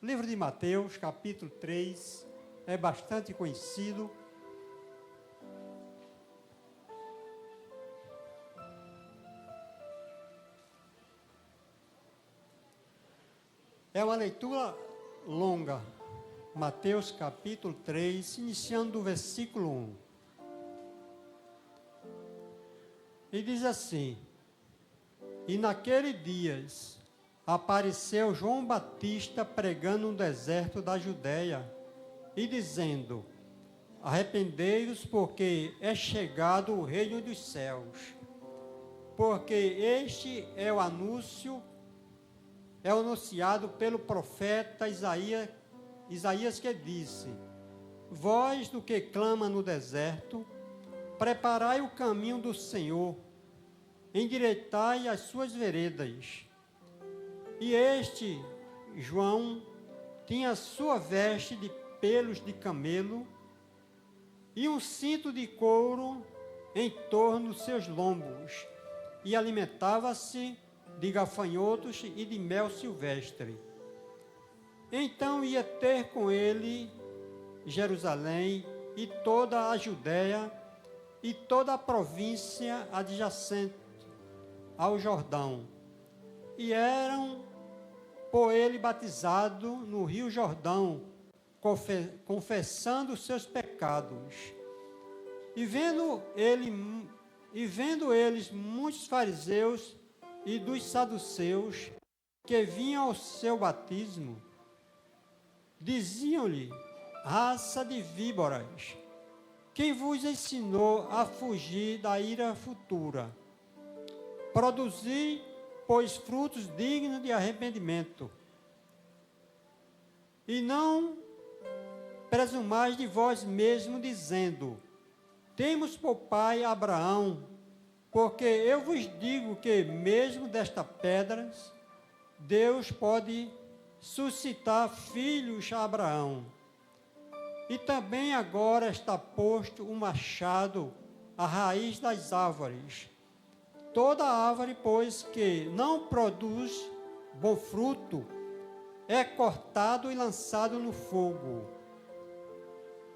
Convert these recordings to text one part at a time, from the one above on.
Livro de Mateus, capítulo 3, é bastante conhecido. É uma leitura longa. Mateus, capítulo 3, iniciando do versículo 1. E diz assim: E naqueles dias apareceu João Batista pregando no deserto da Judéia e dizendo: Arrependei-vos, porque é chegado o reino dos céus. Porque este é o anúncio, é anunciado pelo profeta Isaías que disse: Voz do que clama no deserto, preparai o caminho do Senhor, endireitai as suas veredas. E este, João, tinha sua veste de pelos de camelo e um cinto de couro em torno dos seus lombos, e alimentava-se de gafanhotos e de mel silvestre. Então ia ter com ele Jerusalém e toda a Judéia e toda a província adjacente ao Jordão, e eram por ele batizado no rio Jordão, confessando os seus pecados. E vendo eles muitos fariseus e dos saduceus que vinham ao seu batismo, diziam-lhe: Raça de víboras, quem vos ensinou a fugir da ira futura? Produzi, pois, frutos dignos de arrependimento. E não presumais de vós mesmo, dizendo: Temos por pai Abraão, porque eu vos digo que mesmo destas pedras, Deus pode suscitar filhos a Abraão. E também agora está posto o machado à raiz das árvores. Toda árvore, pois, que não produz bom fruto, é cortado e lançado no fogo.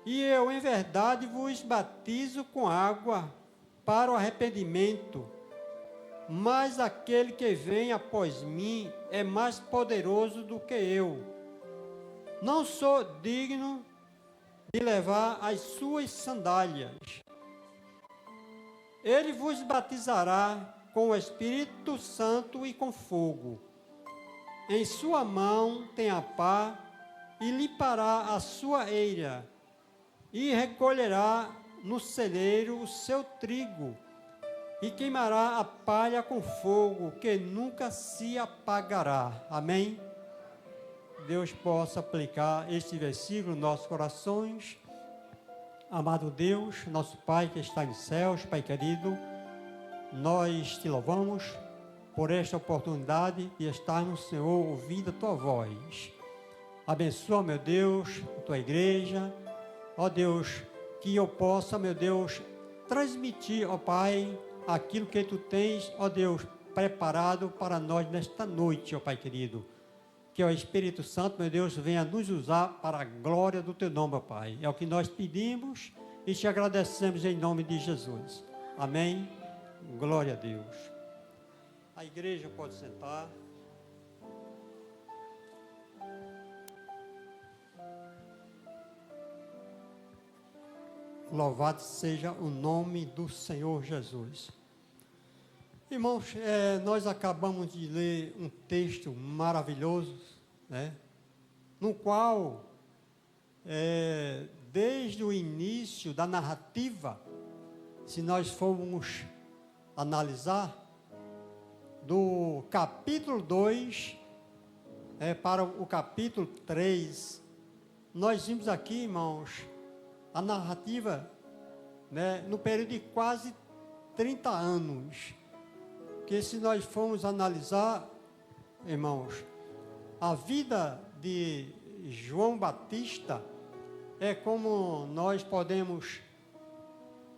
E eu, em verdade, vos batizo com água para o arrependimento, mas aquele que vem após mim é mais poderoso do que eu. Não sou digno de levar as suas sandálias. Ele vos batizará com o Espírito Santo e com fogo. Em sua mão tem a pá, e limpará a sua eira, e recolherá no celeiro o seu trigo, e queimará a palha com fogo, que nunca se apagará. Amém? Deus possa aplicar este versículo nos nossos corações. Amado Deus, nosso Pai que está em céus, Pai querido, nós te louvamos por esta oportunidade de estarmos, Senhor, ouvindo a tua voz. Abençoa, meu Deus, a tua igreja, ó Deus, que eu possa, meu Deus, transmitir, ó Pai, aquilo que tu tens, ó Deus, preparado para nós nesta noite, ó Pai querido. Que o Espírito Santo, meu Deus, venha nos usar para a glória do teu nome, ó Pai. É o que nós pedimos e te agradecemos em nome de Jesus. Amém. Glória a Deus. A igreja pode sentar. Louvado seja o nome do Senhor Jesus. Irmãos, nós acabamos de ler um texto maravilhoso, né? No qual, desde o início da narrativa, se nós formos analisar, do capítulo 2 para o capítulo 3, nós vimos aqui, irmãos, a narrativa, né, no período de quase 30 anos, que se nós formos analisar, irmãos, a vida de João Batista é como nós podemos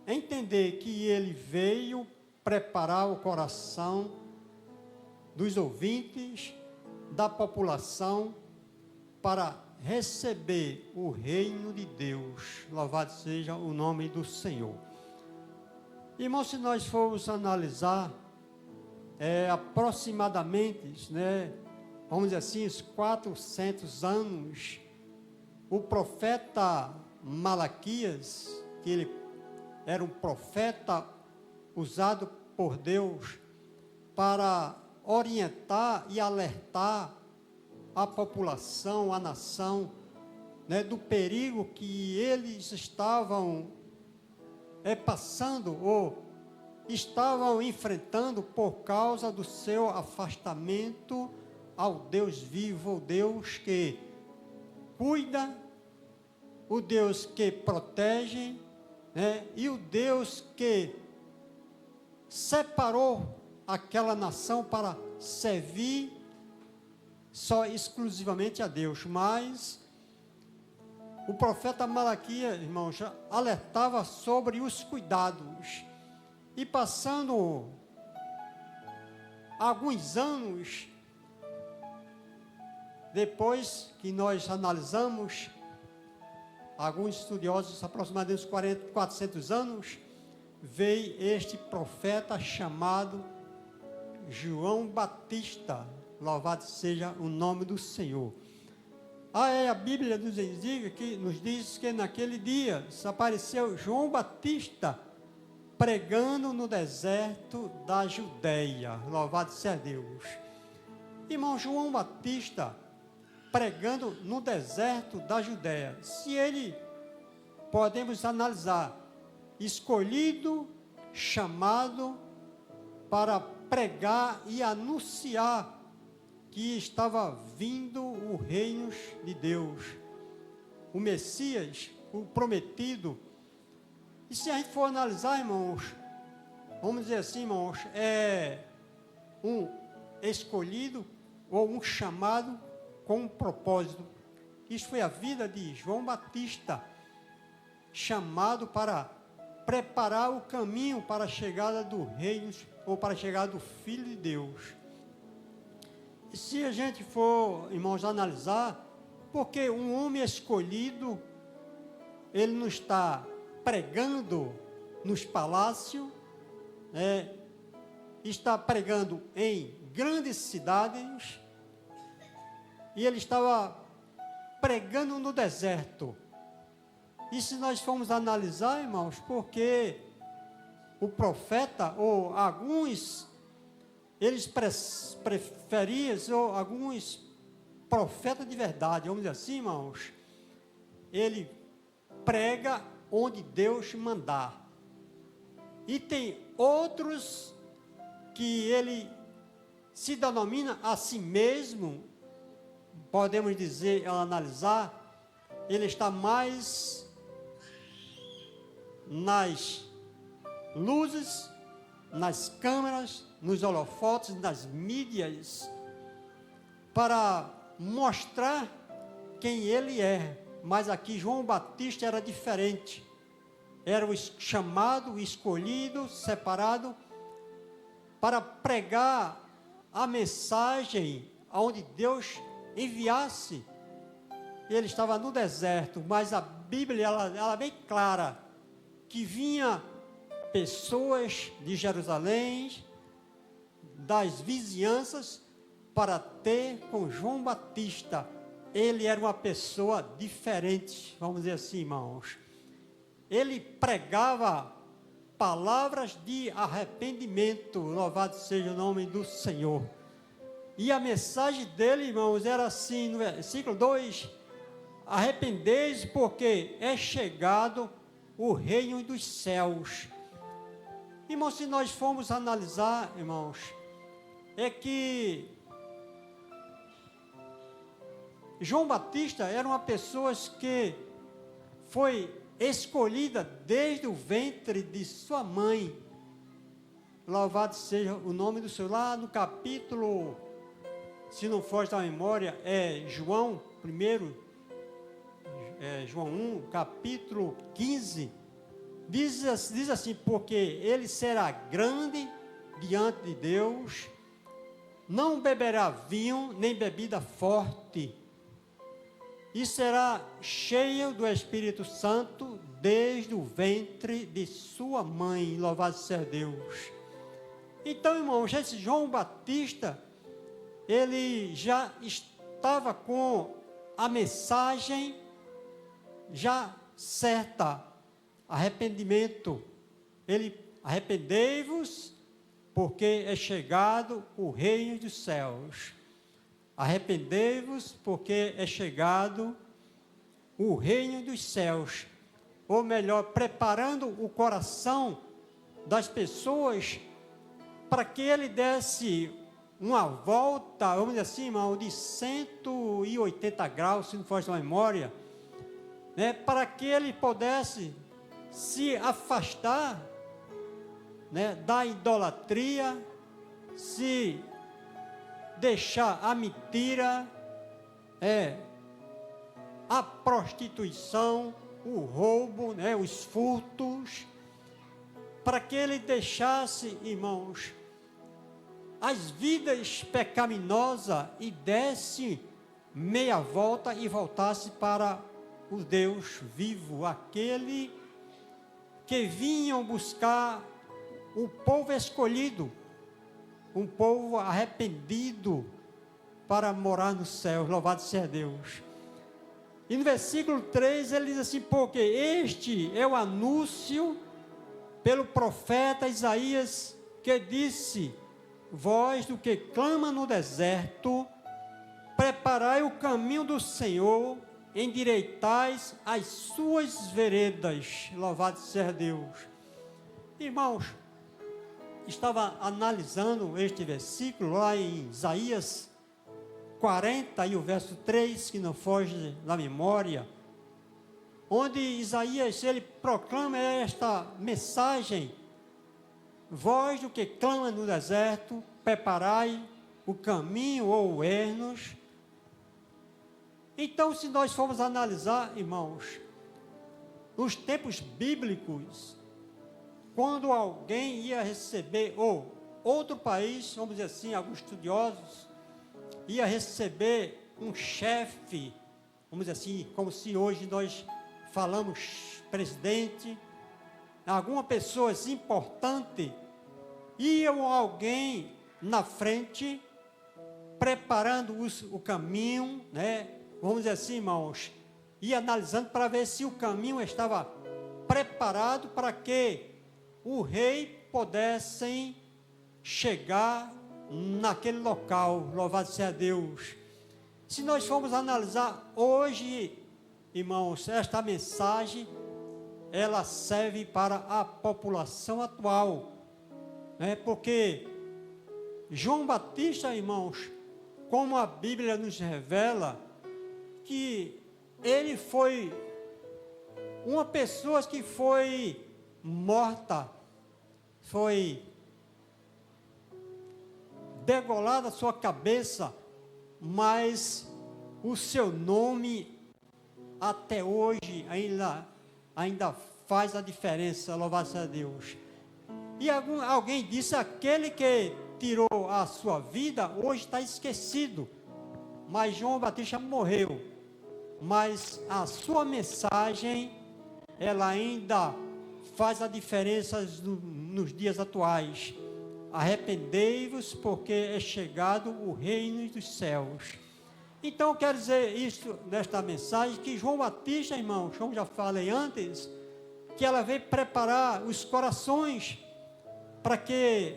entender que ele veio preparar o coração dos ouvintes, da população, para receber o reino de Deus. Louvado seja o nome do Senhor. Irmão, se nós formos analisar, aproximadamente, vamos dizer assim, os 400 anos, o profeta Malaquias, que ele era um profeta usado por Deus para orientar e alertar a população, a nação, do perigo que eles estavam passando ou estavam enfrentando por causa do seu afastamento ao Deus vivo, o Deus que cuida, o Deus que protege, e o Deus que separou aquela nação para servir só exclusivamente a Deus. Mas o profeta Malaquias, irmãos, alertava sobre os cuidados. E passando alguns anos, depois que nós analisamos, alguns estudiosos, aproximadamente 400 anos, veio este profeta chamado João Batista. Louvado seja o nome do Senhor. A Bíblia nos diz que naquele dia apareceu João Batista pregando no deserto da Judeia. Louvado seja Deus. Irmão, João Batista pregando no deserto da Judeia. Se ele, podemos analisar, escolhido, chamado para pregar e anunciar que estava vindo o reino de Deus, o Messias, o prometido. E se a gente for analisar, irmãos, vamos dizer assim, irmãos, é um escolhido ou um chamado com um propósito. Isso foi a vida de João Batista, chamado para preparar o caminho para a chegada do reino ou para a chegada do Filho de Deus. E se a gente for, irmãos, analisar, porque um homem escolhido, ele não está pregando nos palácios, está pregando em grandes cidades, e ele estava pregando no deserto. E se nós formos analisar, irmãos, porque o profeta, ou alguns, eles preferiam, ou alguns profetas de verdade, vamos dizer assim, irmãos, ele prega onde Deus mandar. E tem outros que ele se denomina a si mesmo, podemos dizer, analisar, ele está mais nas luzes, nas câmeras, nos holofotes, nas mídias, para mostrar quem ele é. Mas aqui João Batista era diferente. Era o chamado, escolhido, separado, para pregar a mensagem aonde Deus enviasse. Ele estava no deserto, mas a Bíblia ela é bem clara, que vinha pessoas de Jerusalém, das vizinhanças, para ter com João Batista. Ele era uma pessoa diferente, vamos dizer assim, irmãos. Ele pregava palavras de arrependimento, louvado seja o nome do Senhor. E a mensagem dele, irmãos, era assim, no versículo 2, arrependei-vos, porque é chegado o reino dos céus. Irmãos, se nós formos analisar, irmãos, é que João Batista era uma pessoa que foi escolhida desde o ventre de sua mãe. Louvado seja o nome do Senhor. Lá no capítulo, se não foge da memória, João 1, capítulo 15, diz assim, porque ele será grande diante de Deus, não beberá vinho, nem bebida forte, e será cheio do Espírito Santo desde o ventre de sua mãe, louvado seja Deus. Então, irmãos, esse João Batista, ele já estava com a mensagem já certa, arrependimento. Ele, arrependei-vos, porque é chegado o reino dos céus. Arrependei-vos, porque é chegado o reino dos céus. Ou melhor, preparando o coração das pessoas para que ele desse uma volta, vamos dizer assim, irmão, de 180 graus, se não for a memória, né, para que ele pudesse se afastar, né, da idolatria, se deixar a mentira, a prostituição, o roubo, né, os furtos, para que ele deixasse, irmãos, as vidas pecaminosas e desse meia volta e voltasse para o Deus vivo, aquele que vinham buscar o povo escolhido, um povo arrependido para morar no céu, louvado seja Deus. E no versículo 3 ele diz assim, porque este é o anúncio pelo profeta Isaías, que disse, voz do que clama no deserto, preparai o caminho do Senhor, endireitais as suas veredas, louvado seja Deus. Irmãos, estava analisando este versículo lá em Isaías 40 e o verso 3, que não foge da memória, onde Isaías, ele proclama esta mensagem, voz do que clama no deserto, preparai o caminho ou o ermos. Então, se nós formos analisar, irmãos, nos tempos bíblicos, quando alguém ia receber, ou outro país, vamos dizer assim, alguns estudiosos, ia receber um chefe, vamos dizer assim, como se hoje nós falamos presidente, alguma pessoa assim, importante, ia alguém na frente, preparando o caminho, né? Vamos dizer assim, irmãos, ia analisando para ver se o caminho estava preparado para que o rei pudesse chegar naquele local, louvado seja Deus. Se nós formos analisar hoje, irmãos, esta mensagem, ela serve para a população atual, né? Porque João Batista, irmãos, como a Bíblia nos revela, que ele foi uma pessoa que foi morta, foi degolada a sua cabeça, mas o seu nome até hoje ainda faz a diferença, louvado seja Deus. E alguém disse, aquele que tirou a sua vida, hoje está esquecido, mas João Batista morreu, mas a sua mensagem, ela ainda faz a diferença nos dias atuais. Arrependei-vos, porque é chegado o reino dos céus. Então, eu quero dizer isso nesta mensagem, que João Batista, irmãos, como já falei antes, que ela veio preparar os corações para que,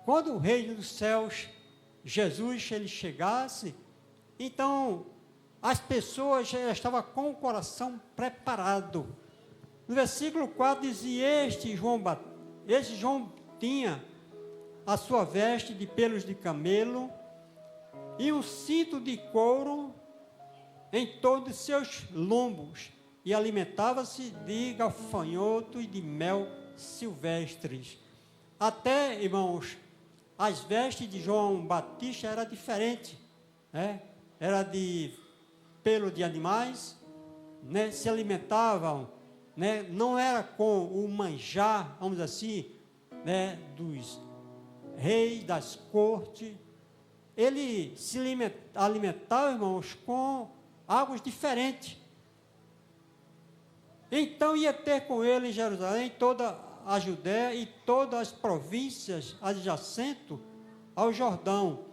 quando o reino dos céus, Jesus, ele chegasse, então, as pessoas já estavam com o coração preparado. No versículo 4 dizia, este João tinha a sua veste de pelos de camelo e um cinto de couro em torno de seus lombos, e alimentava-se de gafanhoto e de mel silvestres. Até, irmãos, as vestes de João Batista eram diferentes, né? Era de pelo de animais, né? Se alimentavam, né? Não era com o manjar, vamos dizer assim, né? Dos reis, das cortes. Ele se alimentava, irmãos, com águas diferentes. Então ia ter com ele em Jerusalém toda a Judéia e todas as províncias adjacentes ao Jordão.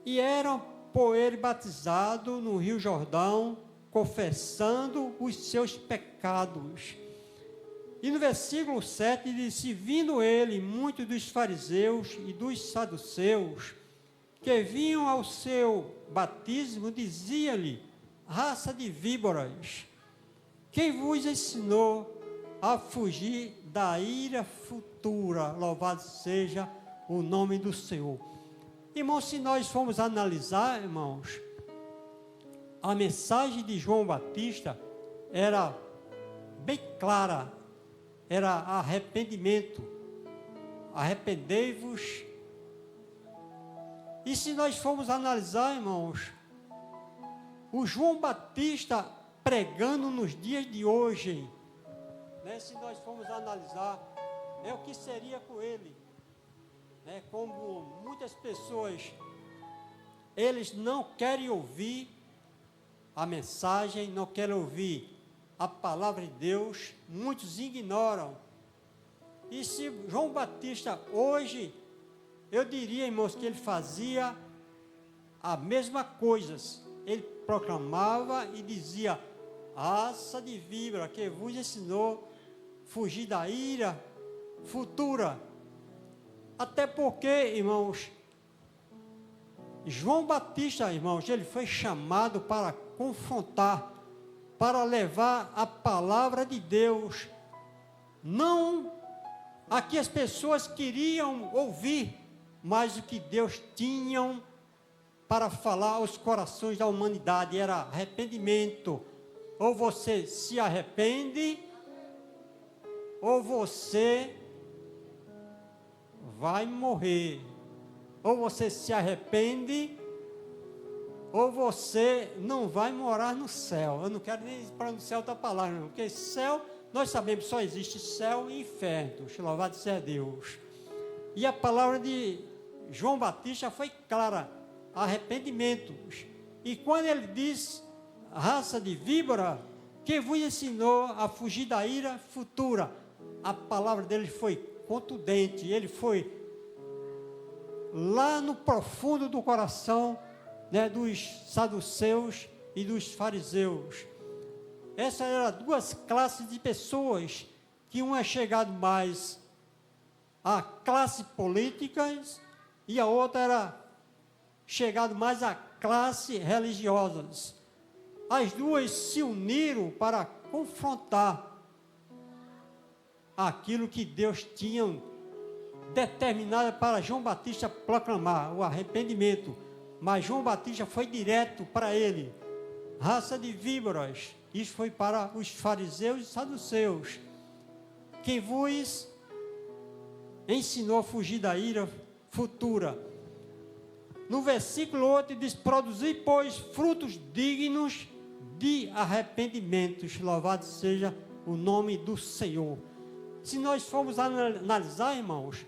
E eram por ele batizados no rio Jordão, confessando os seus pecados. E no versículo 7 disse: vindo ele, muitos dos fariseus e dos saduceus, que vinham ao seu batismo, dizia-lhe: raça de víboras, quem vos ensinou a fugir da ira futura? Louvado seja o nome do Senhor. Irmãos, se nós formos analisar, irmãos, a mensagem de João Batista era bem clara, era arrependimento, arrependei-vos. E se nós formos analisar, irmãos, o João Batista pregando nos dias de hoje, né, se nós formos analisar, é o que seria com ele, né, como muitas pessoas, eles não querem ouvir a mensagem, não querem ouvir a palavra de Deus, muitos ignoram. E se João Batista hoje, eu diria, irmãos, que ele fazia a mesma coisa, ele proclamava e dizia: raça de víbora, que vos ensinou fugir da ira futura. Até porque, irmãos, João Batista, irmãos, ele foi chamado para confrontar, para levar a palavra de Deus, não a que as pessoas queriam ouvir, mas o que Deus tinha para falar aos corações da humanidade era arrependimento. Ou você se arrepende, ou você vai morrer. Ou você se arrepende, ou você não vai morar no céu. Eu não quero nem pronunciar outra palavra, não, porque céu, nós sabemos, só existe céu e inferno. Louvado seja Deus. E a palavra de João Batista foi clara: arrependimento. E quando ele diz raça de víbora, que vos ensinou a fugir da ira futura, a palavra dele foi contundente, ele foi lá no profundo do coração, né, dos saduceus e dos fariseus. Essas eram duas classes de pessoas, que uma é chegado mais à classe política e a outra era chegado mais à classe religiosas. As duas se uniram para confrontar aquilo que Deus tinha determinado para João Batista proclamar, o arrependimento. Mas João Batista foi direto para ele: raça de víboras. Isso foi para os fariseus e saduceus. Quem vos ensinou a fugir da ira futura. No versículo 8 diz: produzi, pois, frutos dignos de arrependimentos. Louvado seja o nome do Senhor. Se nós formos analisar, irmãos,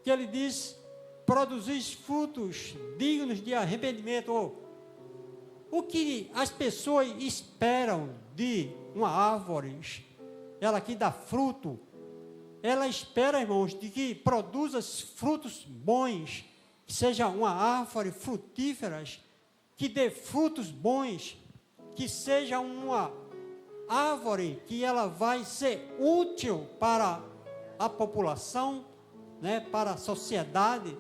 que ele diz: produzis frutos dignos de arrependimento. O que as pessoas esperam de uma árvore, ela que dá fruto, ela espera, irmãos, de que produza frutos bons, que seja uma árvore frutífera, que dê frutos bons, que seja uma árvore que ela vai ser útil para a população, né, para a sociedade,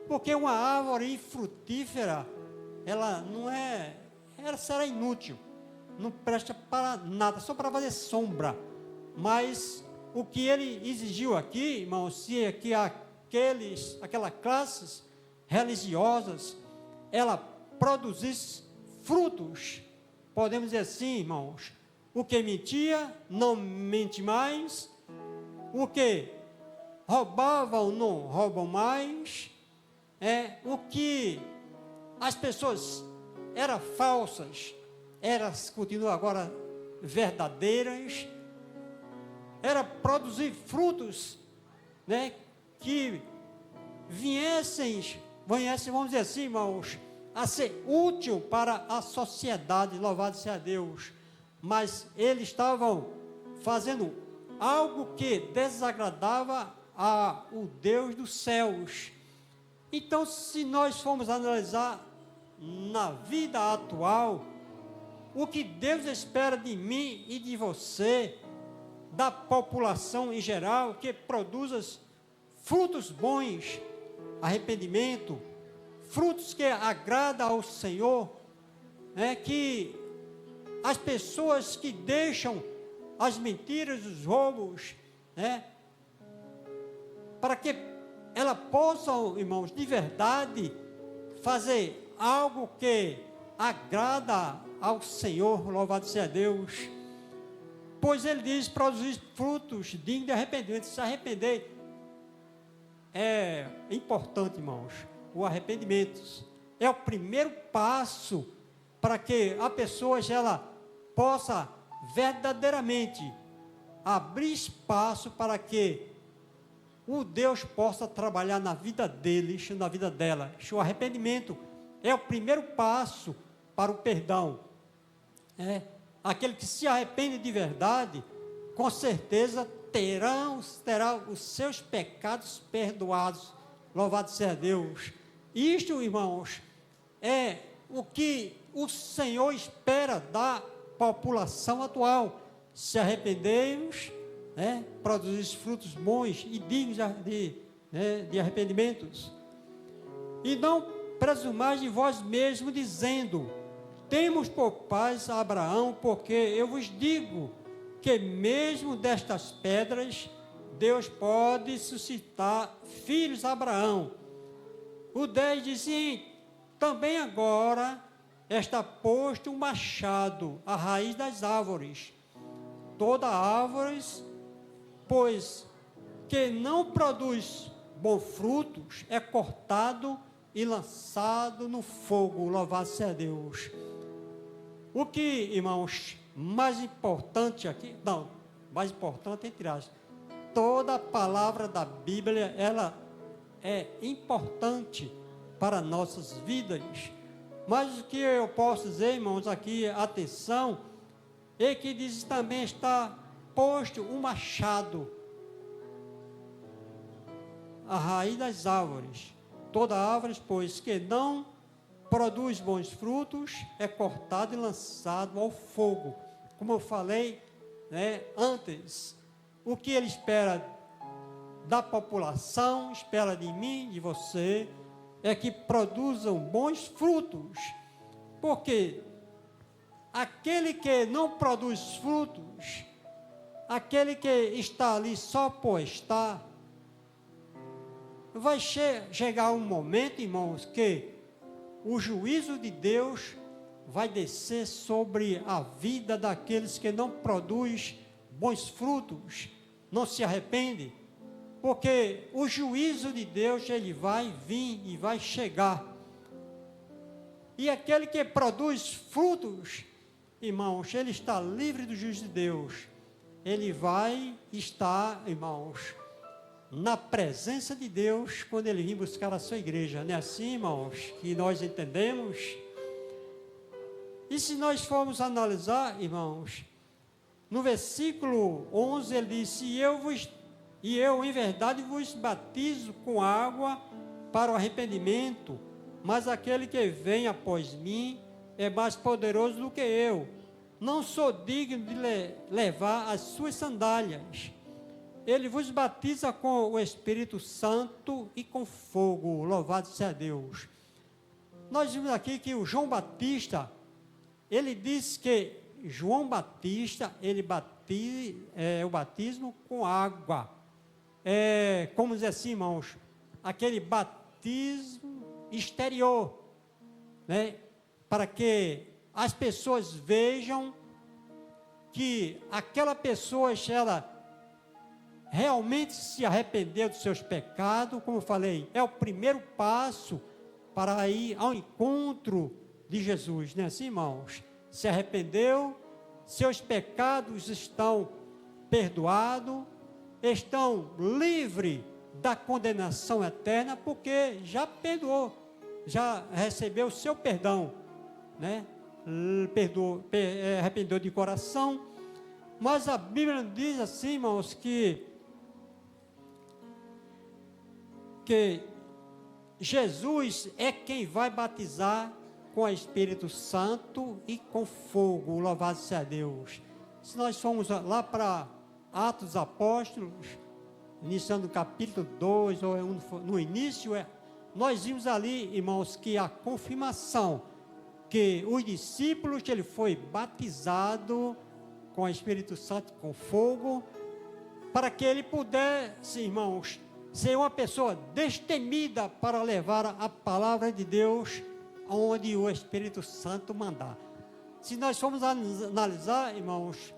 porque uma árvore frutífera, ela não é, ela será inútil, não presta para nada, só para fazer sombra. Mas o que ele exigiu aqui, irmãos, se é que aquelas classes religiosas, ela produzisse frutos, podemos dizer assim, irmãos: o que mentia, não mente mais; o que roubavam, não roubam mais; o que as pessoas eram falsas, elas continuam agora verdadeiras. Era produzir frutos, né, que viessem, vamos dizer assim, irmãos, a ser útil para a sociedade, louvado seja Deus, mas eles estavam fazendo algo que desagradava ao Deus dos céus. Então, se nós formos analisar na vida atual, o que Deus espera de mim e de você, da população em geral, que produza frutos bons, arrependimento, frutos que agradam ao Senhor, que as pessoas que deixam as mentiras, os roubos, para que elas possam, irmãos, de verdade, fazer algo que agrada ao Senhor, louvado seja Deus. Pois ele diz, produzir frutos dignos de arrependimento. Se arrepender é importante, irmãos. O arrependimento é o primeiro passo para que a pessoa ela possa verdadeiramente abrir espaço para que o Deus possa trabalhar na vida deles, na vida dela. O arrependimento é o primeiro passo para o perdão. Aquele que se arrepende de verdade, com certeza terá os seus pecados perdoados. Louvado seja Deus. Isto, irmãos, é o que o Senhor espera da população atual. Se arrependemos, produzir frutos bons e dignos de arrependimentos. E não presumais de vós mesmos, dizendo: temos por pais a Abraão, porque eu vos digo que mesmo destas pedras Deus pode suscitar filhos a Abraão. O 10 diz: sim, também agora está posto um machado à raiz das árvores. Toda árvore, pois, que não produz bons frutos, é cortado e lançado no fogo. Louvado seja Deus. O que, irmãos, mais importante aqui, mais importante entre aspas, toda a palavra da Bíblia, ela é importante para nossas vidas. Mas o que eu posso dizer, irmãos, aqui, atenção, é que diz também está posto um machado à raiz das árvores. Toda árvore, pois, que não produz bons frutos, é cortado e lançado ao fogo. Como eu falei antes, o que ele espera da população, espera de mim, de você, é que produzam bons frutos. Porque aquele que não produz frutos, aquele que está ali só por estar, vai chegar um momento, irmãos, que o juízo de Deus vai descer sobre a vida daqueles que não produzem bons frutos, não se arrependem, porque o juízo de Deus, ele vai vir e vai chegar. E aquele que produz frutos, irmãos, ele está livre do juízo de Deus. Ele vai estar, irmãos, na presença de Deus, quando ele vir buscar a sua igreja. Não é assim, irmãos, que nós entendemos? E se nós formos analisar, irmãos, no versículo 11, ele disse: E eu em verdade vos batizo com água para o arrependimento, mas aquele que vem após mim é mais poderoso do que eu. Não sou digno de levar as suas sandálias. Ele vos batiza com o Espírito Santo e com fogo. Louvado seja Deus. Nós vimos aqui que o João Batista, ele disse que João Batista, ele o batismo com água. Como dizer assim, irmãos, aquele batismo exterior, para que as pessoas vejam que aquela pessoa, ela realmente se arrependeu dos seus pecados. Como eu falei, é o primeiro passo para ir ao encontro de Jesus, não é assim, irmãos? Se arrependeu, seus pecados estão perdoados, estão livres da condenação eterna, porque já perdoou. já recebeu o seu perdão, né? Arrependeu de coração. Mas a Bíblia diz assim, irmãos, que Jesus é quem vai batizar com o Espírito Santo e com fogo, louvado seja Deus. Se nós formos lá para Atos dos Apóstolos, iniciando o capítulo 2, ou no início, nós vimos ali, irmãos, que a confirmação que os discípulos, ele foi batizado com o Espírito Santo, com fogo, para que ele pudesse, irmãos, ser uma pessoa destemida para levar a palavra de Deus onde o Espírito Santo mandar. Se nós formos analisar, irmãos,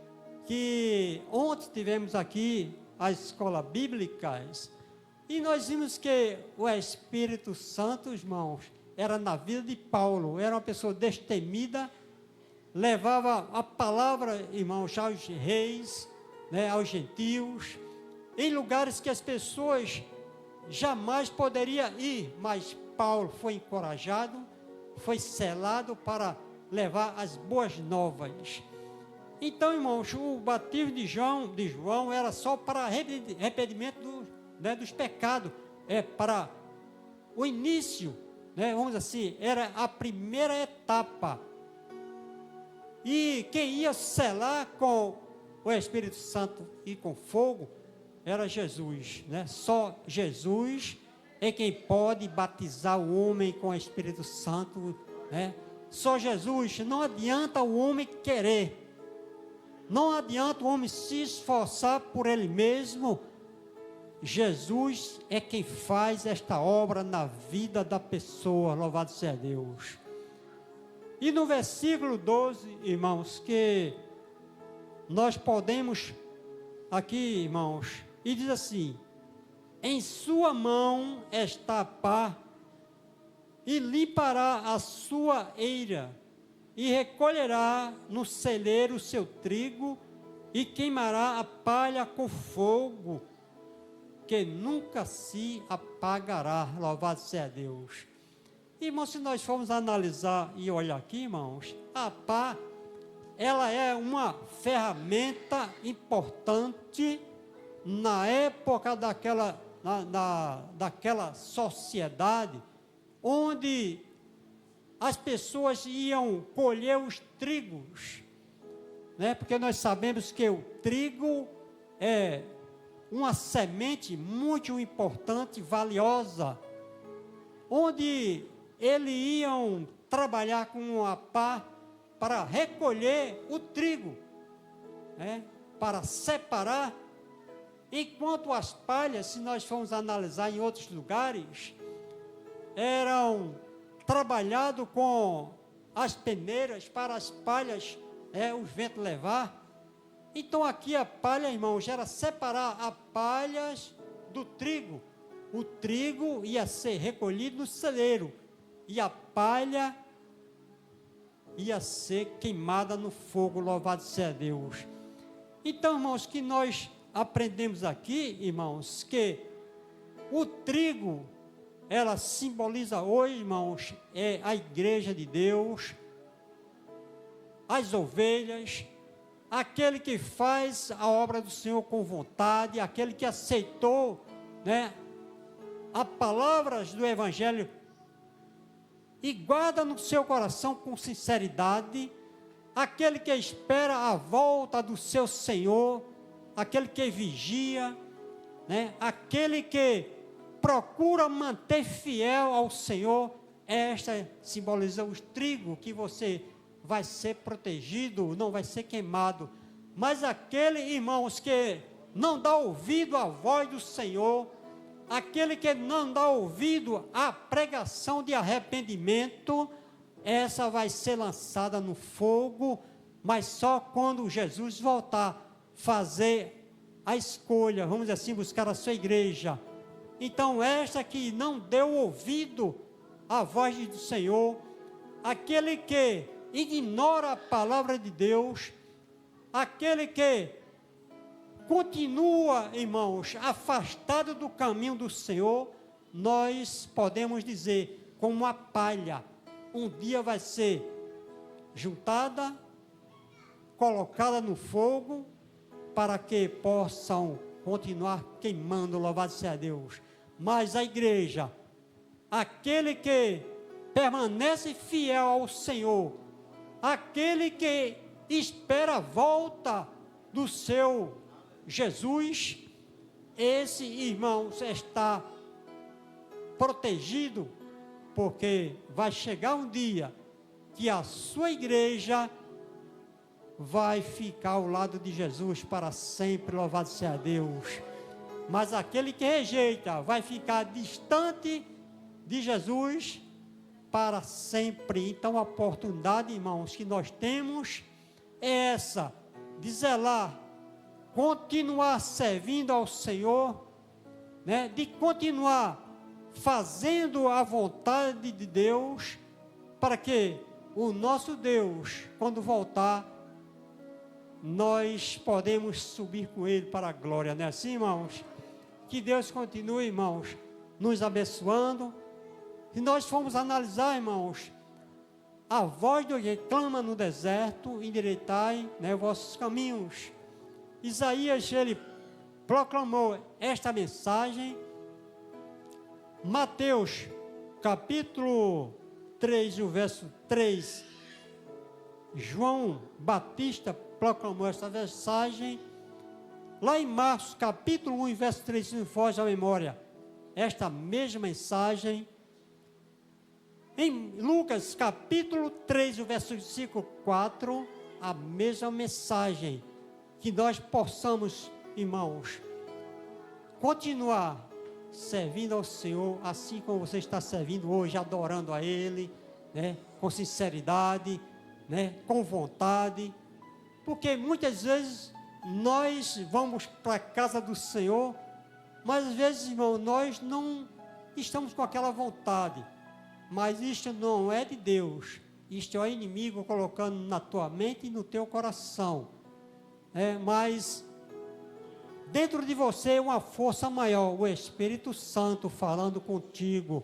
que ontem tivemos aqui as escolas bíblicas, e nós vimos que o Espírito Santo, irmãos, era na vida de Paulo, era uma pessoa destemida, levava a palavra, irmãos, aos reis, né, aos gentios, em lugares que as pessoas jamais poderiam ir, mas Paulo foi encorajado, foi selado para levar as boas novas. Então, irmãos, o batismo de João era só para arrependimento dos pecados, para o início, né, vamos dizer assim, era a primeira etapa. E quem ia selar com o Espírito Santo e com fogo era Jesus, né? Só Jesus é quem pode batizar o homem com o Espírito Santo, né? Só Jesus. Não adianta o homem querer, não adianta o homem se esforçar por ele mesmo. Jesus é quem faz esta obra na vida da pessoa, louvado seja Deus. E no versículo 12, irmãos, que nós podemos aqui, irmãos, e diz assim: em sua mão está a pá, e limpará a sua eira, e recolherá no celeiro o seu trigo, e queimará a palha com fogo, que nunca se apagará, louvado seja Deus. Irmãos, se nós formos analisar e olhar aqui, irmãos, a pá, ela é uma ferramenta importante na época daquela sociedade, onde as pessoas iam colher os trigos, né? Porque nós sabemos que o trigo é uma semente muito importante, valiosa, onde eles iam trabalhar com a pá para recolher o trigo, né? Para separar, enquanto as palhas, se nós formos analisar em outros lugares, eram trabalhado com as peneiras para as palhas, os ventos levar. Então aqui a palha, irmãos, era separar as palhas do trigo. O trigo ia ser recolhido no celeiro e a palha ia ser queimada no fogo, louvado seja Deus. Então, irmãos, que nós aprendemos aqui, irmãos, que o trigo, ela simboliza hoje, irmãos, a igreja de Deus, as ovelhas, aquele que faz a obra do Senhor com vontade, aquele que aceitou, né, as palavras do Evangelho e guarda no seu coração com sinceridade, aquele que espera a volta do seu Senhor, aquele que vigia, né, aquele que procura manter fiel ao Senhor. Esta simboliza o trigo, que você vai ser protegido, não vai ser queimado. Mas aquele, irmãos, que não dá ouvido à voz do Senhor, aquele que não dá ouvido à pregação de arrependimento, essa vai ser lançada no fogo, mas só quando Jesus voltar, fazer a escolha, vamos dizer assim, buscar a sua igreja. Então, esta que não deu ouvido à voz do Senhor, aquele que ignora a palavra de Deus, aquele que continua, irmãos, afastado do caminho do Senhor, nós podemos dizer como uma palha. Um dia vai ser juntada, colocada no fogo, para que possam continuar queimando, louvado seja Deus. Mas a igreja, aquele que permanece fiel ao Senhor, aquele que espera a volta do seu Jesus, esse, irmãos, está protegido, porque vai chegar um dia que a sua igreja vai ficar ao lado de Jesus para sempre, louvado seja Deus. Mas aquele que rejeita vai ficar distante de Jesus para sempre. Então a oportunidade, irmãos, que nós temos é essa, de zelar, continuar servindo ao Senhor, né? De continuar fazendo a vontade de Deus, para que o nosso Deus, quando voltar, nós podemos subir com Ele para a glória, não é assim, irmãos? Que Deus continue, irmãos, nos abençoando. E nós fomos analisar, irmãos, a voz do que clama no deserto, endireitai, né, vossos caminhos. Isaías, ele proclamou esta mensagem. Mateus, capítulo 3, o verso 3, João Batista proclamou esta mensagem. Lá em Marcos, capítulo 1, verso 3, se me foge à memória, esta mesma mensagem. Em Lucas, capítulo 3, o versículo 4, a mesma mensagem. Que nós possamos, irmãos, continuar servindo ao Senhor, assim como você está servindo hoje, adorando a Ele, né, com sinceridade, né, com vontade, porque muitas vezes nós vamos para a casa do Senhor, mas às vezes, irmão, nós não estamos com aquela vontade, mas isto não é de Deus, isto é o inimigo colocando na tua mente e no teu coração, mas dentro de você uma força maior, o Espírito Santo falando contigo,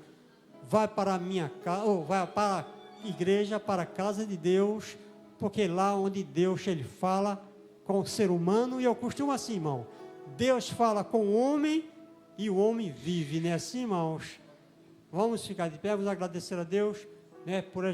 vai para a minha casa, ou vai para a igreja, para a casa de Deus, porque lá onde Deus, Ele fala com o ser humano, e eu costumo assim, irmão, Deus fala com o homem, e o homem vive, né assim, irmãos? Vamos ficar de pé, vamos agradecer a Deus, né, por